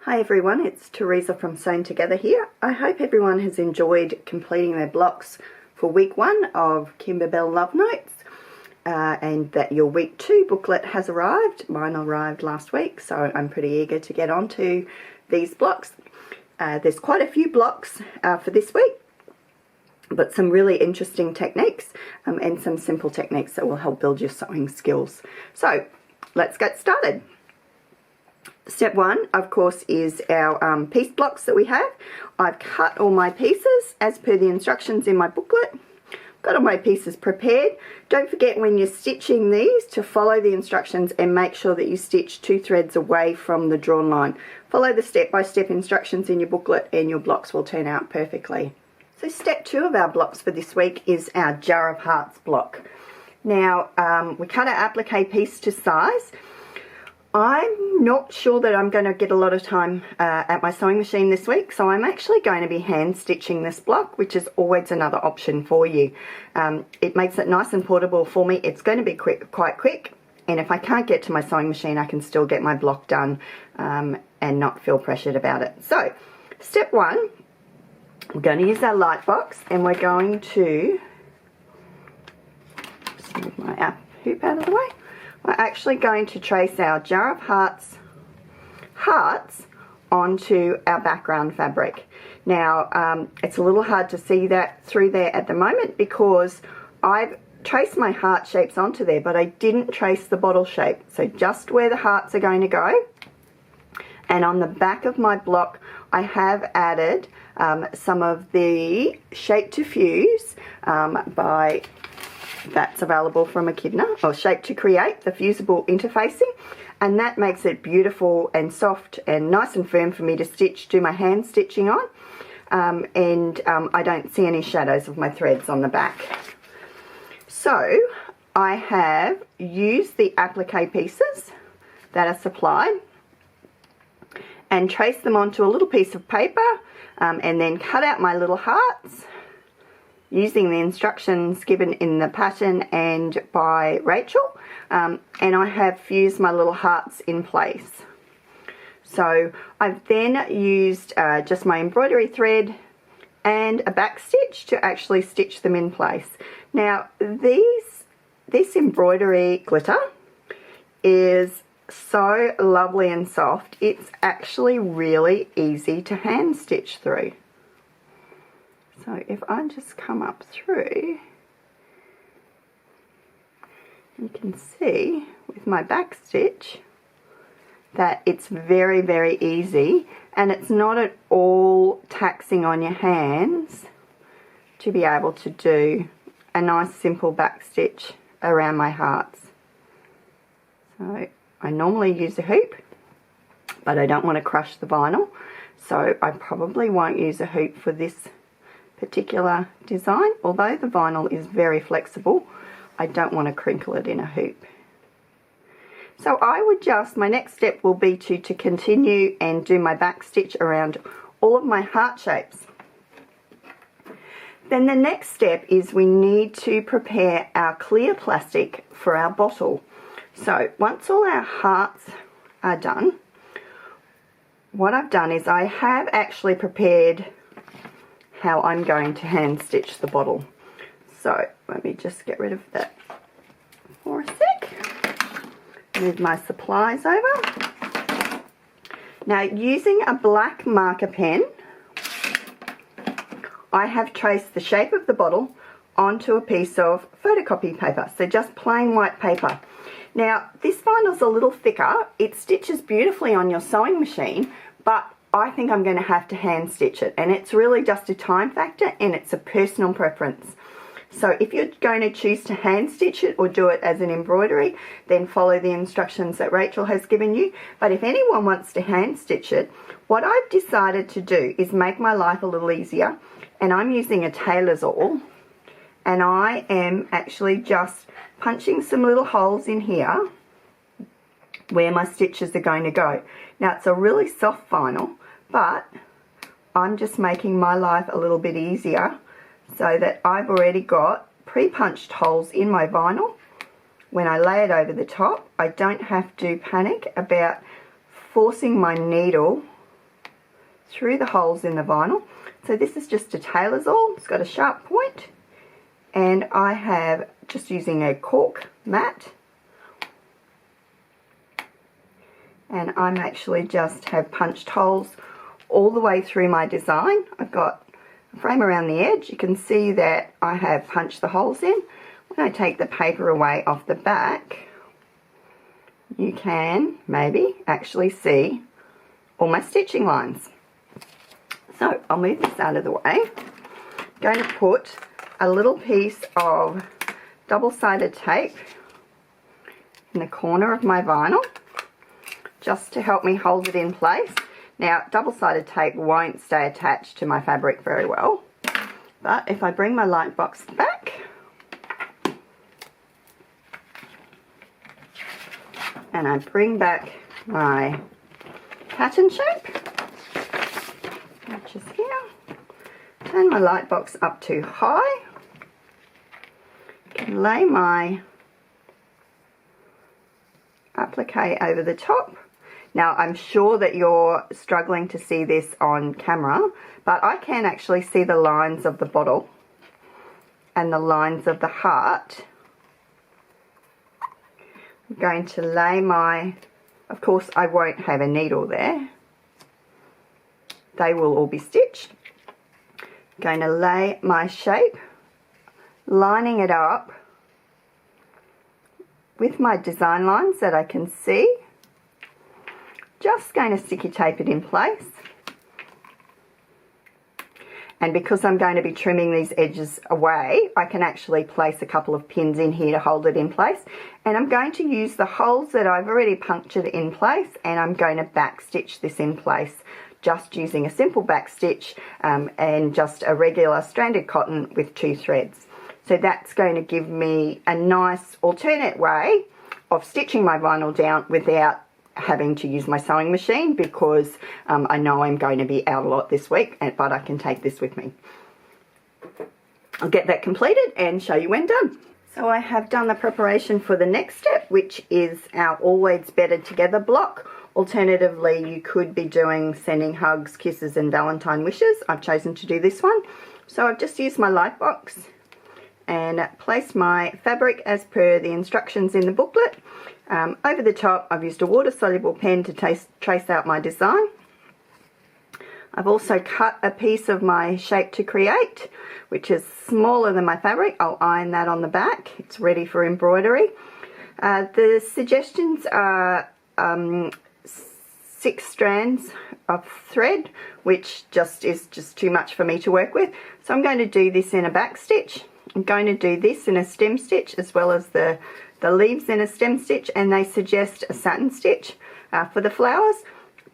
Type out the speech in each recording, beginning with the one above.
Hi everyone, it's Teresa from Sewn Together here. I hope everyone has enjoyed completing their blocks for week 1 of Kimberbell Love Notes and that your week 2 booklet has arrived. Mine arrived last week, so I'm pretty eager to get onto these blocks. There's quite a few blocks for this week, but some really interesting techniques and some simple techniques that will help build your sewing skills. So let's get started. Step 1, of course, is our piece blocks that we have. I've cut all my pieces as per the instructions in my booklet. Got all my pieces prepared. Don't forget when you're stitching these to follow the instructions and make sure that you stitch 2 threads away from the drawn line. Follow the step-by-step instructions in your booklet and your blocks will turn out perfectly. So step 2 of our blocks for this week is our Jar of Hearts block. Now, we cut our applique piece to size. I'm not sure that I'm going to get a lot of time at my sewing machine this week, so I'm actually going to be hand stitching this block, which is always another option for you. It makes it nice and portable for me. It's going to be quite quick, and if I can't get to my sewing machine, I can still get my block done and not feel pressured about it. So, step 1, we're going to use our light box, and we're going to just move my hoop out of the way. We're actually going to trace our Jar of Hearts onto our background fabric. Now, it's a little hard to see that through there at the moment because I've traced my heart shapes onto there, but I didn't trace the bottle shape. So just where the hearts are going to go, and on the back of my block, I have added some of the Shape to Fuse that's available from Echidna, or Shape to Create, the fusible interfacing, and that makes it beautiful and soft and nice and firm for me to do my hand stitching on, and I don't see any shadows of my threads on the back. So I have used the applique pieces that are supplied and traced them onto a little piece of paper and then cut out my little hearts using the instructions given in the pattern and by Rachel, and I have fused my little hearts in place. So I've then used just my embroidery thread and a back stitch to actually stitch them in place. Now this embroidery glitter is so lovely and soft. It's actually really easy to hand stitch through. So if I just come up through, you can see with my back stitch that it's very, very easy, and it's not at all taxing on your hands to be able to do a nice simple back stitch around my hearts. So I normally use a hoop, but I don't want to crush the vinyl, so I probably won't use a hoop for this particular design. Although the vinyl is very flexible, I don't want to crinkle it in a hoop. So I would my next step will be to continue and do my back stitch around all of my heart shapes. Then the next step is we need to prepare our clear plastic for our bottle. So once all our hearts are done, what I've done is I have actually prepared how I'm going to hand stitch the bottle. So let me just get rid of that for a sec. Move my supplies over. Now, using a black marker pen, I have traced the shape of the bottle onto a piece of photocopy paper, so just plain white paper. Now, this vinyl's a little thicker. It stitches beautifully on your sewing machine, but I think I'm going to have to hand stitch it, and it's really just a time factor and it's a personal preference. So if you're going to choose to hand stitch it or do it as an embroidery, then follow the instructions that Rachel has given you. But if anyone wants to hand stitch it, what I've decided to do is make my life a little easier, and I'm using a tailor's awl, and I am actually just punching some little holes in here where my stitches are going to go. Now, it's a really soft vinyl, but I'm just making my life a little bit easier so that I've already got pre-punched holes in my vinyl. When I lay it over the top, I don't have to panic about forcing my needle through the holes in the vinyl. So this is just a tailor's awl. It's got a sharp point, and I have just using a cork mat, and I'm actually just have punched holes all the way through my design. I've got a frame around the edge. You can see that I have punched the holes in. When I take the paper away off the back, you can maybe actually see all my stitching lines. So I'll move this out of the way. I'm going to put a little piece of double-sided tape in the corner of my vinyl just to help me hold it in place. Now, double-sided tape won't stay attached to my fabric very well, but if I bring my light box back and I bring back my pattern shape, which is here, turn my light box up to high, can lay my applique over the top. Now, I'm sure that you're struggling to see this on camera, but I can actually see the lines of the bottle and the lines of the heart. I'm going to lay my, of course I won't have a needle there, they will all be stitched. I'm going to lay my shape, lining it up with my design lines that I can see. Just going to sticky tape it in place, and because I'm going to be trimming these edges away, I can actually place a couple of pins in here to hold it in place. And I'm going to use the holes that I've already punctured in place, and I'm going to back stitch this in place just using a simple back stitch and just a regular stranded cotton with 2 threads. So that's going to give me a nice alternate way of stitching my vinyl down without having to use my sewing machine, because I know I'm going to be out a lot this week, but I can take this with me. I'll get that completed and show you when done. So I have done the preparation for the next step, which is our Always Better Together block. Alternatively, you could be doing sending hugs, kisses and Valentine wishes. I've chosen to do this one. So I've just used my light box and placed my fabric as per the instructions in the booklet. Over the top, I've used a water-soluble pen to trace out my design. I've also cut a piece of my shape to create, which is smaller than my fabric. I'll iron that on the back. It's ready for embroidery. The suggestions are 6 strands of thread, which is just too much for me to work with. So I'm going to do this in a back stitch. I'm going to do this in a stem stitch, as well as the leaves in a stem stitch, and they suggest a satin stitch for the flowers,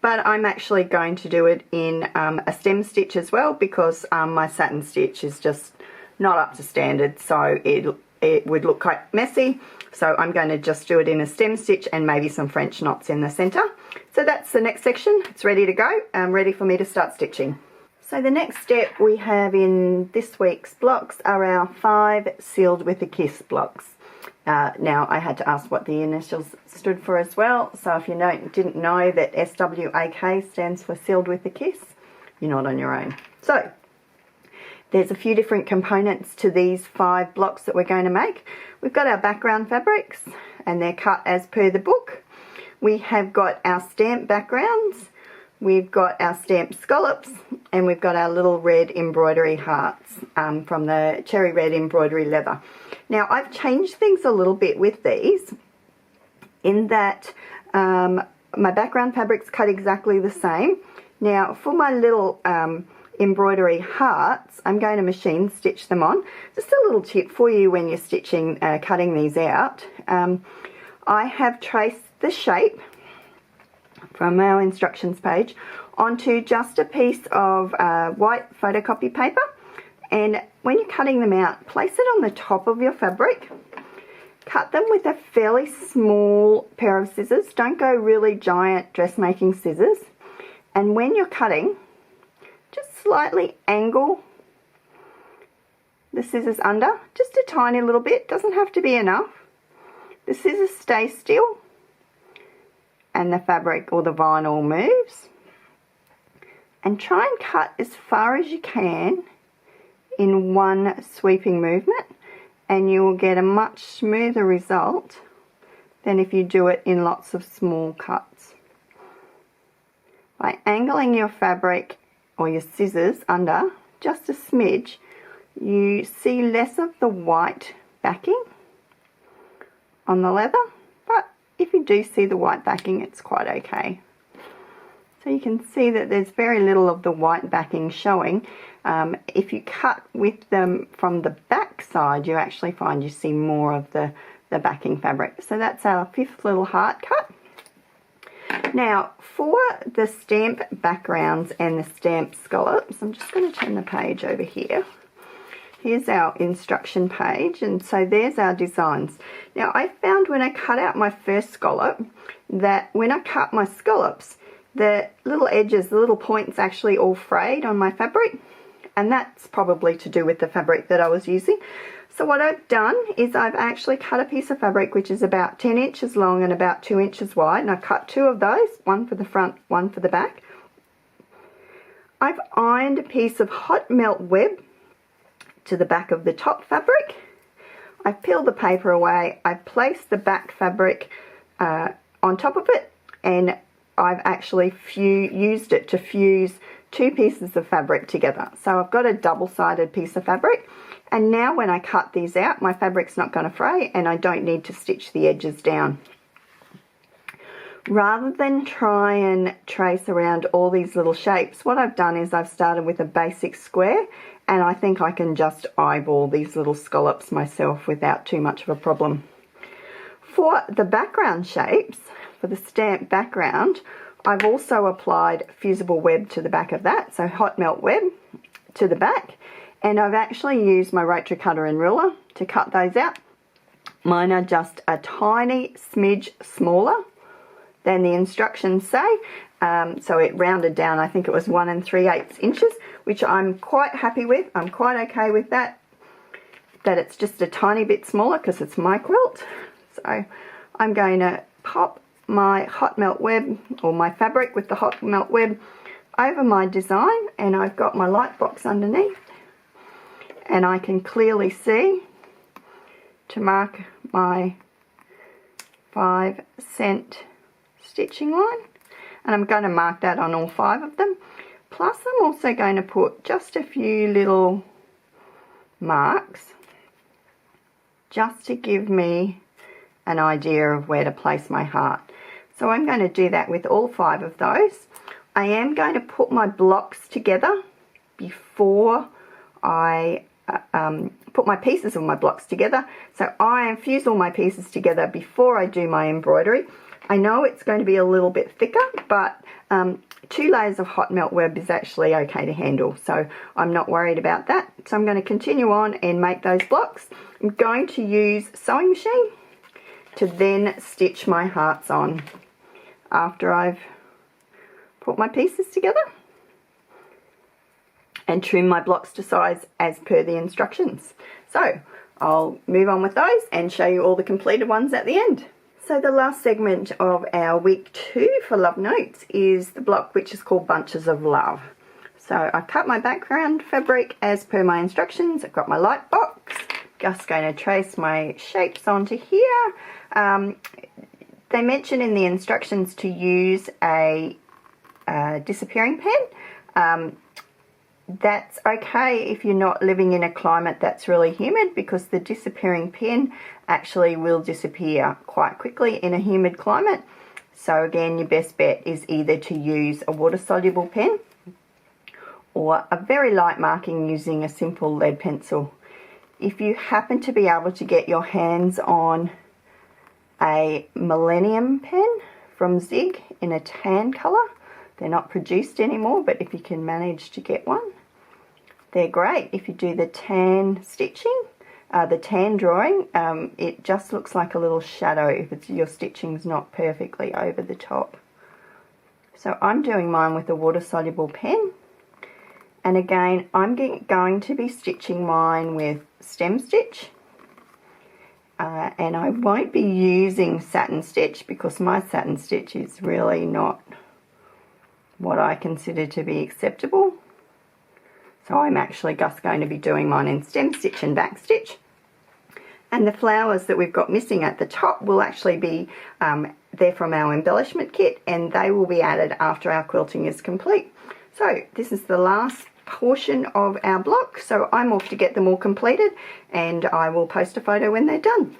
but I'm actually going to do it in a stem stitch as well, because my satin stitch is just not up to standard, so it would look quite messy. So I'm going to just do it in a stem stitch and maybe some French knots in the center. So that's the next section. It's ready to go. Ready for me to start stitching. So the next step we have in this week's blocks are our 5 Sealed with a Kiss blocks. Now I had to ask what the initials stood for as well, so if you didn't know that SWAK stands for Sealed with a Kiss, you're not on your own. So there's a few different components to these 5 blocks that we're going to make. We've got our background fabrics, and they're cut as per the book. We have got our stamp backgrounds, we've got our stamped scallops, and we've got our little red embroidery hearts from the cherry red embroidery leather. Now I've changed things a little bit with these, in that my background fabric's cut exactly the same. Now for my little embroidery hearts, I'm going to machine stitch them on. Just a little tip for you when you're stitching, cutting these out. I have traced the shape from our instructions page onto just a piece of white photocopy paper, and when you're cutting them out, place it on the top of your fabric. Cut them with a fairly small pair of scissors. Don't go really giant dressmaking scissors. And when you're cutting, just slightly angle the scissors under, just a tiny little bit, doesn't have to be enough. The scissors stay still and the fabric or the vinyl moves. and try and cut as far as you can in one sweeping movement, and you will get a much smoother result than if you do it in lots of small cuts. By angling your fabric or your scissors under just a smidge, you see less of the white backing on the leather, but if you do see the white backing, it's quite okay. So you can see that there's very little of the white backing showing. If you cut with them from the back side, you actually find you see more of the backing fabric. So that's our 5th little heart cut. Now for the stamp backgrounds and the stamp scallops, I'm just going to turn the page over here. Here's our instruction page, and so there's our designs. Now I found when I cut out my first scallop that when I cut my scallops, the little edges, the little points actually all frayed on my fabric, and that's probably to do with the fabric that I was using. So what I've done is I've actually cut a piece of fabric which is about 10 inches long and about 2 inches wide, and I've cut 2 of those, one for the front, one for the back. I've ironed a piece of hot melt web to the back of the top fabric. I've peeled the paper away, I've placed the back fabric on top of it, and I've actually used it to fuse 2 pieces of fabric together. So I've got a double-sided piece of fabric, and now when I cut these out, my fabric's not going to fray and I don't need to stitch the edges down. Rather than try and trace around all these little shapes, what I've done is I've started with a basic square, and I think I can just eyeball these little scallops myself without too much of a problem. For the background shapes, for the stamp background, I've also applied fusible web to the back of that, so hot melt web to the back, and I've actually used my rotary cutter and ruler to cut those out. Mine are just a tiny smidge smaller than the instructions say, so it rounded down, I think it was 1 3/8 inches, which I'm quite happy with. I'm quite okay with that it's just a tiny bit smaller because it's my quilt. So I'm going to pop my hot melt web, or my fabric with the hot melt web, over my design, and I've got my light box underneath, and I can clearly see to mark my 5-cent stitching line, and I'm going to mark that on all 5 of them. Plus I'm also going to put just a few little marks just to give me an idea of where to place my heart. So I'm going to do that with all 5 of those. I am going to put my blocks together before I put my pieces of my blocks together. So I infuse all my pieces together before I do my embroidery. I know it's going to be a little bit thicker, but 2 layers of hot melt web is actually okay to handle, so I'm not worried about that. So I'm going to continue on and make those blocks. I'm going to use sewing machine to then stitch my hearts on after I've put my pieces together, and trim my blocks to size as per the instructions. So I'll move on with those and show you all the completed ones at the end. So the last segment of our week 2 for Love Notes is the block which is called Bunches of Love. So I cut my background fabric as per my instructions. I've got my light box, just going to trace my shapes onto here. They mention in the instructions to use a disappearing pen. That's okay if you're not living in a climate that's really humid, because the disappearing pen actually will disappear quite quickly in a humid climate. So again, your best bet is either to use a water-soluble pen or a very light marking using a simple lead pencil. If you happen to be able to get your hands on a Millennium pen from Zig in a tan colour, they're not produced anymore, but if you can manage to get one, they're great. If you do the tan stitching, the tan drawing, it just looks like a little shadow if your stitching's not perfectly over the top. So I'm doing mine with a water-soluble pen, and again I'm going to be stitching mine with stem stitch, and I won't be using satin stitch because my satin stitch is really not what I consider to be acceptable. So I'm actually just going to be doing mine in stem stitch and back stitch. And the flowers that we've got missing at the top will actually be there from our embellishment kit, and they will be added after our quilting is complete. So this is the last portion of our block, so I'm off to get them all completed, and I will post a photo when they're done.